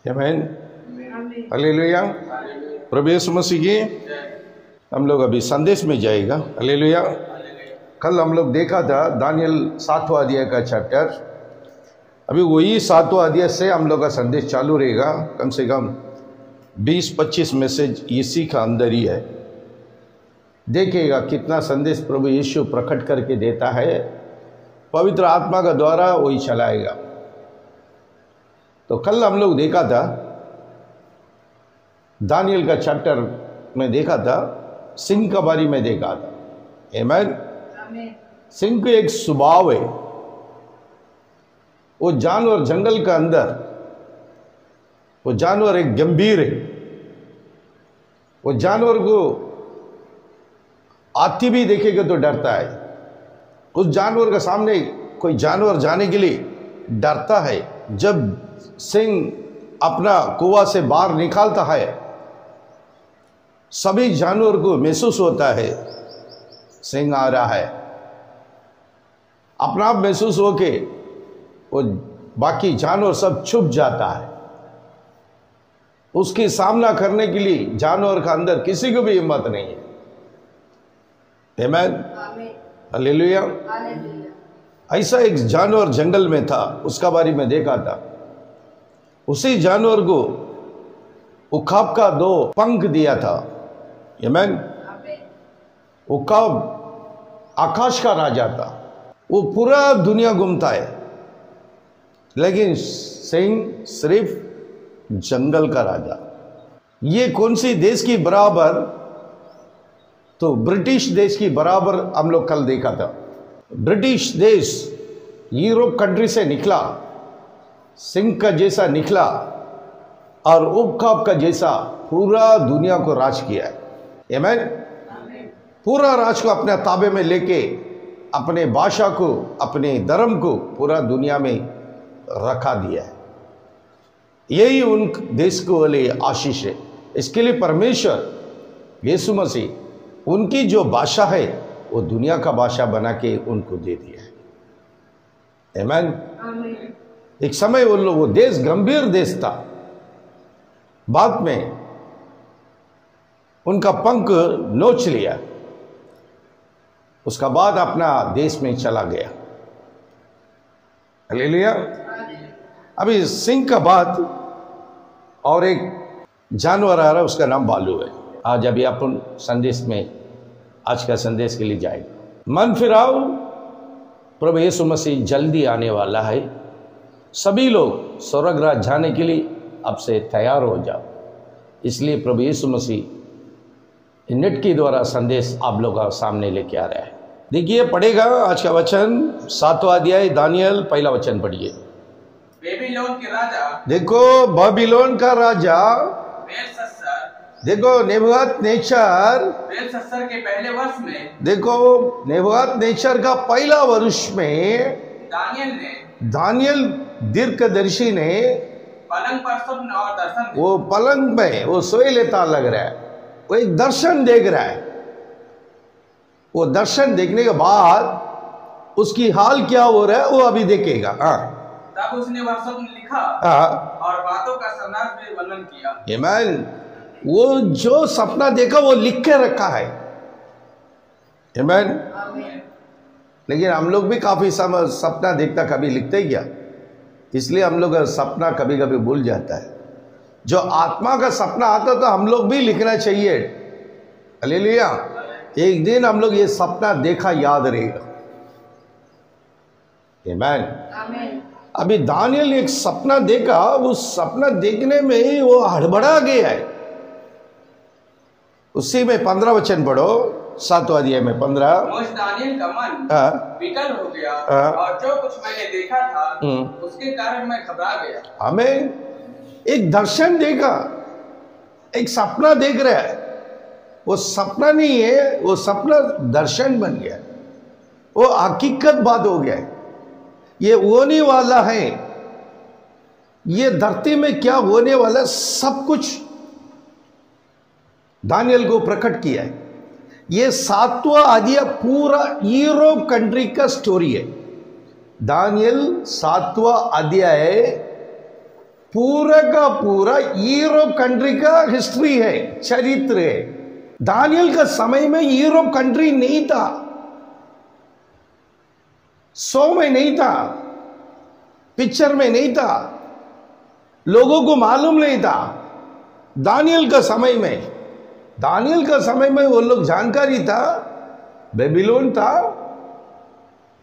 आमीन, हालेलुया। प्रभु यीशु मसीह की। हम लोग अभी संदेश में जाएगा। हालेलुया। कल हम लोग देखा था दानियल 7वां अध्याय का चैप्टर। अभी वही 7वां अध्याय से हम लोग का संदेश चालू रहेगा। कम से कम 20-25 मैसेज इसी का अंदर ही है। देखिएगा कितना संदेश प्रभु यीशु प्रकट करके देता है, पवित्र आत्मा का द्वारा वही चलाएगा। तो कल हम लोग देखा था दानियल का चैप्टर में देखा था, सिंह का बारी में देखा था। आमीन। सिंह का एक स्वभाव है, वो जानवर जंगल का अंदर, वो जानवर एक गंभीर है। वो जानवर को हाथी भी देखेगा तो डरता है। उस जानवर के सामने कोई जानवर जाने के लिए डरता है। जब सिंह अपना कुआं से बाहर निकालता है, सभी जानवर को महसूस होता है सिंह आ रहा है। अपना आप महसूस होके वो बाकी जानवर सब छुप जाता है। उसके सामना करने के लिए जानवर का अंदर किसी को भी हिम्मत नहीं है। आमीन, हालेलुया। ऐसा एक जानवर जंगल में था, उसका बारे में देखा था। उसी जानवर को उकाब का 2 पंख दिया था। आमीन। उकाब आकाश का राजा था, वो पूरा दुनिया घूमता है, लेकिन सिंह सिर्फ जंगल का राजा। ये कौन सी देश की बराबर? तो ब्रिटिश देश की बराबर हम लोग कल देखा था। ब्रिटिश देश यूरोप कंट्री से निकला, सिंह का जैसा निकला और उकाब का जैसा पूरा दुनिया को राज किया है। आमीन। पूरा राज को अपने ताबे में लेके अपने भाषा को, अपने धर्म को पूरा दुनिया में रखा दिया है। यही उन देश को लिए आशीष है। इसके लिए परमेश्वर यीशु मसीह उनकी जो भाषा है वो दुनिया का भाषा बना के उनको दे दिया है। आमीन। एक समय वो देश गंभीर देश था, बाद में उनका पंख नोच लिया, उसका बाद अपना देश में चला गया। हालेलुया। अभी सिंह का बाद और एक जानवर आ रहा है, उसका नाम भालू है। आज अभी अपन संदेश में, आज का संदेश के लिए जाएगा। मन फिराओ, प्रभु यीशु मसीह जल्दी आने वाला है। सभी लोग स्वर्गराज जाने के लिए अब से तैयार हो जाओ। इसलिए प्रभु यीशु मसीह नेट के द्वारा संदेश आप लोगों का सामने लेके आ रहा है। देखिए, पढ़ेगा आज का वचन 7वां अध्याय दानियल, पहला वचन पढ़िए। बेबीलोन के राजा, देखो बाबिलोन का राजा, बेलशस्सर, देखो नेबूकदनेस्सर, बेलशस्सर के पहले वर्ष में, देखो नेबूकदनेस्सर का पहला वर्ष में दानियल दीर्घदर्शी ने पलंग पर स्वप्न और दर्शन, वो पलंग में वो सोए लेता लग रहा है, वो एक दर्शन देख रहा है। वो दर्शन देखने के बाद उसकी हाल क्या हो रहा है वो अभी देखेगा। तब उसने वह स्वप्न लिखा और बातों का सारांश भी वर्णन किया। आमीन। वो जो सपना देखा वो लिख के रखा है। आमीन। लेकिन हम लोग भी काफी समय सपना देखता, कभी लिखते ही क्या, इसलिए हम लोग सपना कभी कभी भूल जाता है। जो आत्मा का सपना आता तो हम लोग भी लिखना चाहिए। हालेलुया। एक दिन हम लोग ये सपना देखा याद रहेगा। आमीन। अभी दानियल ने एक सपना देखा, उस सपना देखने में ही वो हड़बड़ा गया है। उसी में 15 वचन पढ़ो, 7वां अध्याय में 15। मुझ दानियल का मन विकल हो गया और जो कुछ मैंने देखा था उसके कारण मैं घबरा गया। हमें एक दर्शन देखा, एक सपना देख रहा है। वो सपना नहीं है, वो सपना दर्शन बन गया, वो हकीकत बात हो गया। ये होने वाला है, ये धरती में क्या होने वाला सब कुछ दानियल को प्रकट किया है। ये 7वां अध्याय पूरा यूरोप कंट्री का स्टोरी है। दानियल 7वां अध्याय पूरा का पूरा यूरोप कंट्री का हिस्ट्री है, चरित्र है। दानियल का समय में यूरोप कंट्री नहीं था, 100 में नहीं था, पिक्चर में नहीं था, लोगों को मालूम नहीं था। दानियल का समय में वो लोग जानकारी था, बेबीलोन था,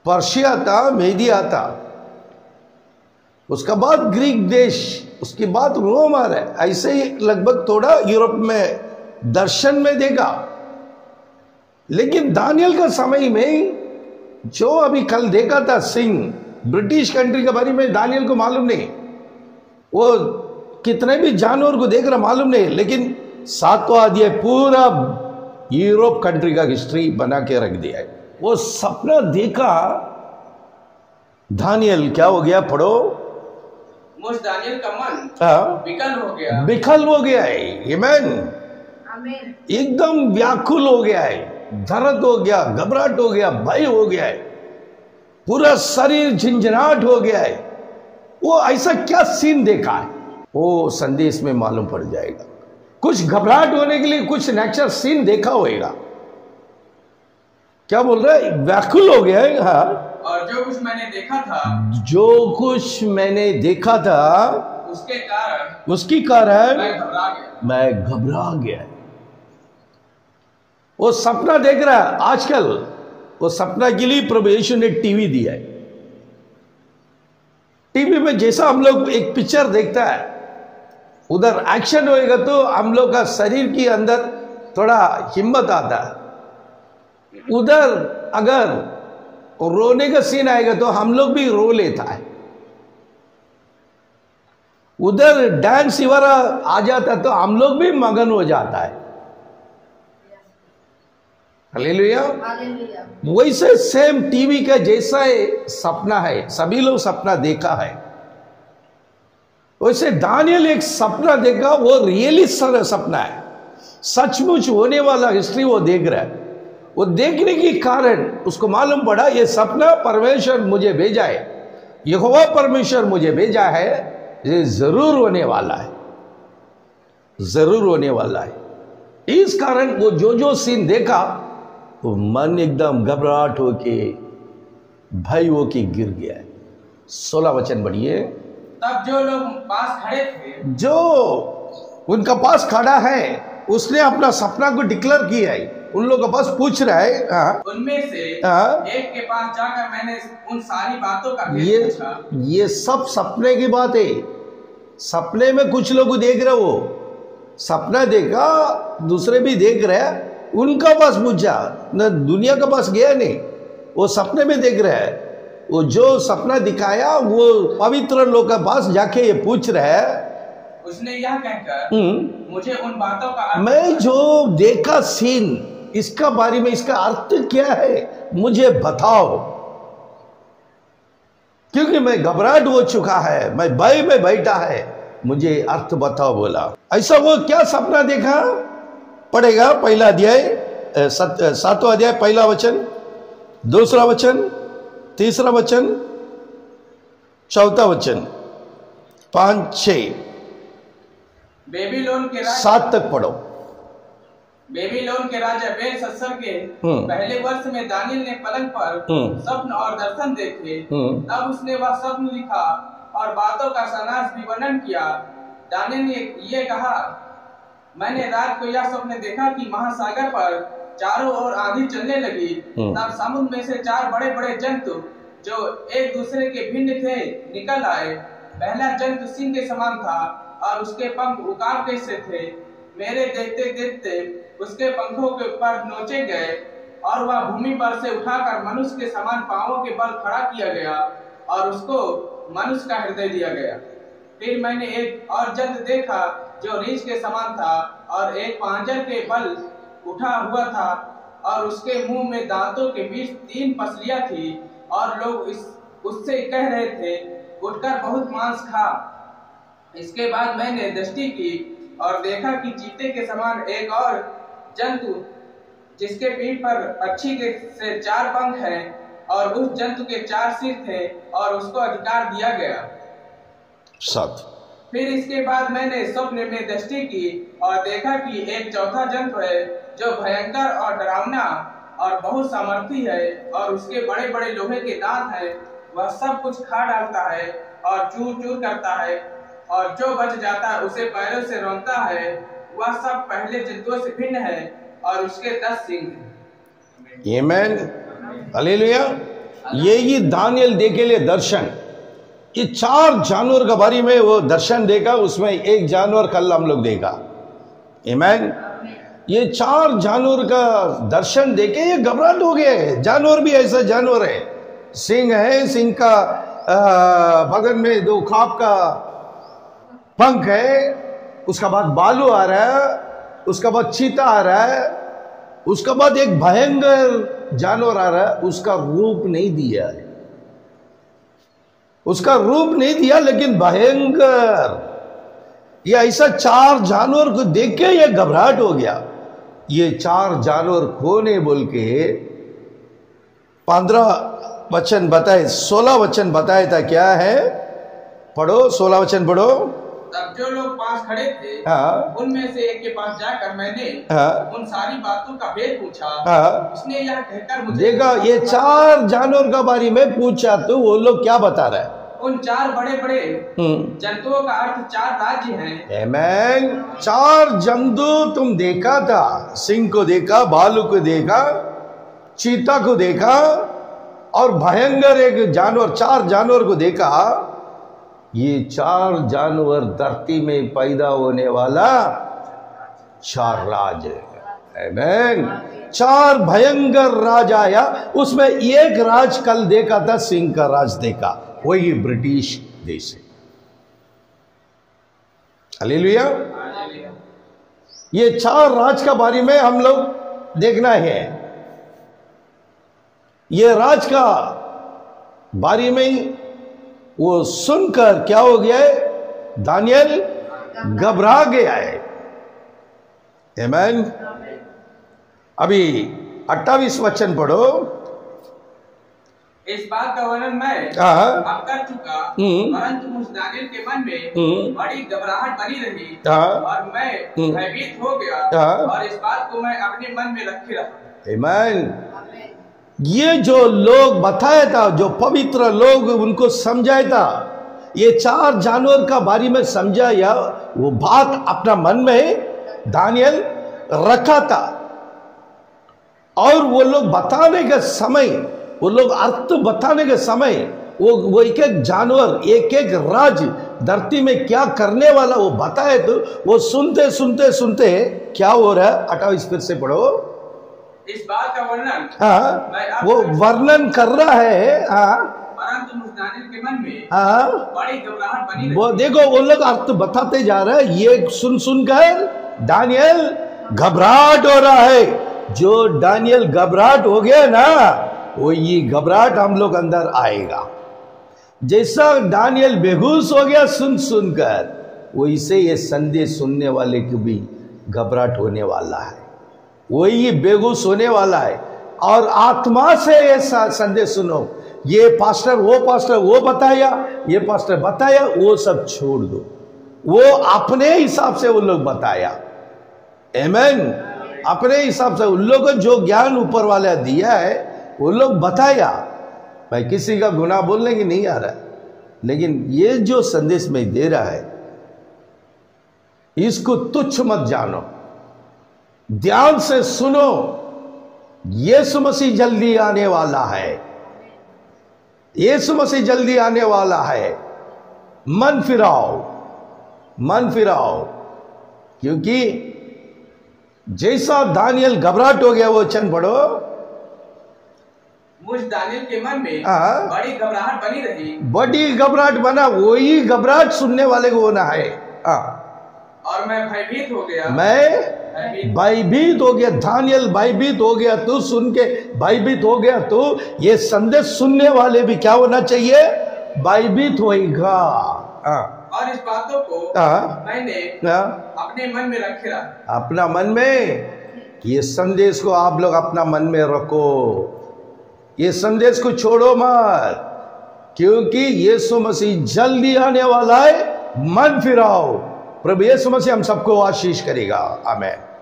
पर्शिया था, मेदिया था, उसका बाद ग्रीक देश, उसके बाद रोम आ रहा है। ऐसे ही लगभग थोड़ा यूरोप में दर्शन में देखा। लेकिन दानियल का समय में जो अभी कल देखा था सिंह, ब्रिटिश कंट्री के बारे में दानियल को मालूम नहीं, वो कितने भी जानवर को देख रहा मालूम नहीं। लेकिन 7वां अध्याय पूरा यूरोप कंट्री का हिस्ट्री बना के रख दिया है। वो सपना देखा दानियल, क्या हो गया, पढ़ो। मुझ दानियल का मन विकल हो गया है, आमीन, एकदम व्याकुल हो गया है, दर्द हो गया, घबराहट हो गया, भय हो गया है, पूरा शरीर झंझनाहट हो गया है। वो ऐसा क्या सीन देखा है, वो संदेश में मालूम पड़ जाएगा। कुछ घबराहट होने के लिए कुछ नेचर सीन देखा होगा। क्या बोल रहा है, व्याकुल हो गया है। हाँ, और जो कुछ मैंने देखा था उसके कारण मैं घबरा गया। वो सपना देख रहा है। आजकल वो सपना के लिए प्रभु यीशु ने टीवी दिया है। टीवी में जैसा हम लोग एक पिक्चर देखता है, उधर एक्शन होएगा तो हम लोग का शरीर के अंदर थोड़ा हिम्मत आता है। उधर अगर रोने का सीन आएगा तो हम लोग भी रो लेता है। उधर डांस इवारा आ जाता है तो हम लोग भी मगन हो जाता है। हालेलुया। वैसे सेम टीवी का जैसा सपना है, सभी लोग सपना देखा है। वैसे दानियल एक सपना देखा, वो रियली सपना है, सचमुच होने वाला हिस्ट्री वो देख रहा है। वो देखने के कारण उसको मालूम पड़ा ये सपना परमेश्वर मुझे भेजा है, यहोवा परमेश्वर मुझे भेजा है, ये जरूर होने वाला है, जरूर होने वाला है। इस कारण वो जो सीन देखा, वो मन एकदम घबराहट होके, भय होके गिर गया है। 16 वचन बढ़िए। तब जो लोग पास खड़े थे, जो उनका पास खड़ा है, उसने अपना सपना को डिक्लेयर किया है। उन लोगों के पास पूछ रहा है। उनमें से एक के पास जाकर मैंने उन सारी बातों का भेद पूछा। ये सब सपने की बात है। सपने में कुछ लोग देख रहे, वो सपना देखा, दूसरे भी देख रहे, उनका पास पूछा, न दुनिया के पास गया नहीं, वो सपने में देख रहा है। वो जो सपना दिखाया वो पवित्र लोग के पास जाके ये पूछ रहा है। उसने यह कहकर मुझे उन बातों का अर्थ, मैं जो देखा सीन, इसका बारे में इसका अर्थ क्या है मुझे बताओ, क्योंकि मैं घबराहट हो चुका है, मैं भय में बैठा है, मुझे अर्थ बताओ बोला। ऐसा वो क्या सपना देखा, पढ़ेगा पहला अध्याय 7वां अध्याय, पहला वचन, दूसरा वचन, तीसरा वचन, चौथा वचन, 5, 6, बेबीलोन के 7 तक पढ़ो। बेबीलोन के राजा बेलशस्सर के पहले वर्ष में दानियल ने पलंग पर स्वप्न और दर्शन देखे। तब उसने वह स्वप्न लिखा और बातों का सनास भी वर्णन किया। दानियल ने ये कहा, मैंने रात को यह स्वप्न देखा कि महासागर पर चारों ओर आंधी चलने लगी। तब समुद्र में से 4 बड़े बड़े जंतु जो एक दूसरे के भिन्न थे निकल आए। पहला जंतु सिंह के समान था और उसके पंख उकाब जैसे थे। मेरे देखते देखते उसके पंखों के ऊपर नोचे गए और वह भूमि पर से उठाकर मनुष्य के समान पांवों के बल खड़ा किया गया और उसको मनुष्य का हृदय दिया गया। फिर मैंने एक और जंतु देखा जो रीछ के समान था और एक पांजर के बल उठा हुआ था और उसके मुंह में दांतों के बीच 3 पसलियां थी और लोग उससे कह रहे थे, उठकर बहुत मांस खा। इसके बाद मैंने दृष्टि की और देखा कि चीते के समान एक और जंतु जिसके पीठ पर पक्षी के से 4 पंख हैं और उस जंतु के 4 सिर थे और उसको अधिकार दिया गया। 7 फिर इसके बाद मैंने स्वप्न में दृष्टि की और देखा कि एक चौथा जंतु है जो भयंकर और डरावना और बहुत सामर्थी है, और उसके बड़े बड़े लोहे के दांत हैं। वह सब कुछ खा डालता है और चूर चूर करता है, और जो बच जाता है उसे पैरों से रौंदता है। वह सब पहले जंतुओं से भिन्न है और उसके 10 सींग हैं। आमीन, हालेलुया। यही दानियल देखे लिए दर्शन, ये 4 जानवर के बारे में वो दर्शन देखा, उसमें एक जानवर कल हम लोग देखा। आमीन। ये 4 जानवर का दर्शन देके ये घबराहट हो गए। जानवर भी ऐसा जानवर है, सिंह है, सिंह का बगल में 2 खाप का पंख है, उसका बाद बालू आ रहा है, उसका बाद चीता आ रहा है, उसका बाद एक भयंकर जानवर आ रहा है। उसका रूप नहीं दिया है, उसका रूप नहीं दिया, लेकिन भयंकर। ये ऐसा 4 जानवर को देख के ये घबराहट हो गया। ये 4 जानवर कौन है बोल के 15 वचन बताए, 16 वचन बताया था। क्या है? पढ़ो, 16 वचन पढ़ो। तब जो लोग पास खड़े थे, उनमें से एक के पास जाकर मैंने उन सारी बातों का भेद पूछा। उसने यह कहकर मुझे देखा, ये 4 जानवर का बारे में पूछा तो वो लोग क्या बता रहे हैं? उन 4 बड़े बड़े जंतुओं का अर्थ 4 राज्य हैं। आमीन। 4 जंतु तुम देखा था, सिंह को देखा, भालू को देखा, चीता को देखा, और भयंकर एक जानवर, 4 जानवर को देखा। ये 4 जानवर धरती में पैदा होने वाला 4 राज है। आमीन। 4 भयंकर राज आया, उसमें एक राज कल देखा था, सिंह का राज देखा, वही ब्रिटिश देश है। हालेलुया। ये 4 राज का बारे में हम लोग देखना है। ये राज का बारे में वो सुनकर क्या हो गया है? दानियल घबरा गया है। आमीन। अभी 28 वचन पढ़ो। इस बात का वर्णन मैं अब कर चुका, परंतु मुझ दानियल के मन में बड़ी घबराहट बनी रही और मैं भयभीत हो गया, और इस बात को मैं अपने मन में रखे रहा। आमीन। ये जो लोग बताया था, जो पवित्र लोग उनको समझाया था, ये 4 जानवर का बारे में समझाया, वो बात अपना मन में दानियल रखा था। और वो लोग बताने के समय, वो लोग अर्थ बताने के समय, वो एक एक जानवर, एक एक राज धरती में क्या करने वाला वो बताए, तो वो सुनते सुनते सुनते क्या हो रहा है? 28 फिर से पढ़ो। इस बात का वर्णन वो वर्णन कर रहा है। परंतु मुझ दानियल के मन में बड़ी घबराहट बनी रही। वो देखो, वो लोग अर्थ बताते जा रहे हैं, ये सुन सुनकर दानियल घबराहट हो रहा है। जो दानियल घबराहट हो गया ना, वो ये घबराहट हम लोग अंदर आएगा। जैसा दानियल बेहोश हो गया सुन सुनकर, वैसे ये संदेश सुनने वाले को भी घबराहट होने वाला है, वही बेहोश होने वाला है। और आत्मा से ये संदेश सुनो। ये पास्टर वो बताया, ये पास्टर बताया, वो सब छोड़ दो। वो अपने हिसाब से वो लोग बताया। आमीन। अपने हिसाब से उन लोगों को जो ज्ञान ऊपर वाला दिया है वो लोग बताया। भाई किसी का गुनाह बोलने की नहीं आ रहा, लेकिन ये जो संदेश में दे रहा है इसको तुच्छ मत जानो, ध्यान से सुनो। यीशु मसीह जल्दी आने वाला है, यीशु मसीह जल्दी आने वाला है। मन फिराओ, मन फिराओ, क्योंकि जैसा दानियल घबराहट हो गया, वो वचन पढ़ो। मुझ दानियल के मन में बड़ी घबराहट बनी रही। बड़ी घबराहट बना, वही घबराहट सुनने वाले को होना है। और मैं भयभीत हो गया। मैं भयभीत हो गया। दानियल भयभीत हो गया, तू सुन के भयभीत हो गया। तो ये संदेश सुनने वाले भी क्या होना चाहिए? भयभीत होएगा। और इस बातों को मैंने अपने मन में रखे रहा। अपना मन में, ये संदेश को आप लोग अपना मन में रखो, ये संदेश को छोड़ो मत, क्योंकि यीशु मसीह जल्दी आने वाला है। मन फिराओ। प्रभु यीशु मसीह हम सबको आशीष करेगा। आमीन।